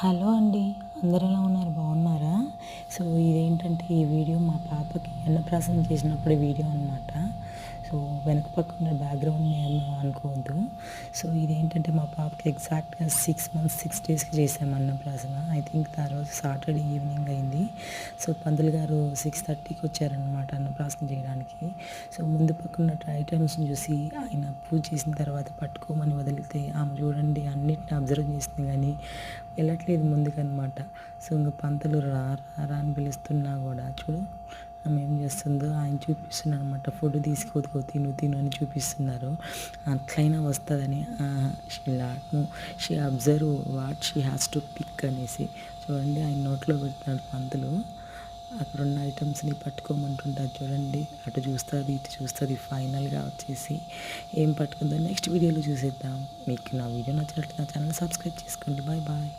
Hello అండి. అందరూ ఎలా ఉన్నారు? బాగున్నారా? సో ఇదేంటంటే ఈ వీడియో మా పాపకి అన్నప్రాసన చేసినప్పుడు వీడియో అనమాట. సో వెనక పక్కన బ్యాక్గ్రౌండ్ ఏమో అనుకోవద్దు. సో ఇదేంటంటే మా పాపకి ఎగ్జాక్ట్గా 6 మంత్స్ 6 డేస్కి చేసాము అన్నప్రాసన. ఐ థింక్ ఆ రోజు సాటర్డే ఈవినింగ్ అయింది. సో పంతులు గారు 6:30కి వచ్చారనమాట అన్నప్రాసన చేయడానికి. సో ముందు పక్కన ఐటమ్స్ని చూసి ఆయన పూజ చేసిన తర్వాత పట్టుకోమని వదిలితే ఆమె చూడండి అన్నిటిని అబ్జర్వ్ చేస్తుంది కానీ వెళ్ళట్లేదు ముందుకనమాట. సో ఇంక పంతులు రా రా అని పిలుస్తున్నా కూడా చూడు ఆమె ఏం చేస్తుందో ఆయన చూపిస్తున్నాడు అనమాట. ఫుడ్ తీసుకోదుకో తిను తిను అని చూపిస్తున్నారు. అట్లయినా వస్తుందని she observe what she has to pick అనేసి చూడండి ఆయన నోట్లో పెడుతున్నాడు పంతులు. అక్కడున్న ఐటమ్స్ని పట్టుకోమంటుంటారు చూడండి. అటు చూస్తుంది ఇటు చూస్తుంది. ఫైనల్గా వచ్చేసి ఏం పట్టుకుందో నెక్స్ట్ వీడియోలో చూసేద్దాం. మీకు నా వీడియో నచ్చినట్టు నా ఛానల్ సబ్స్క్రైబ్ చేసుకోండి. Bye bye.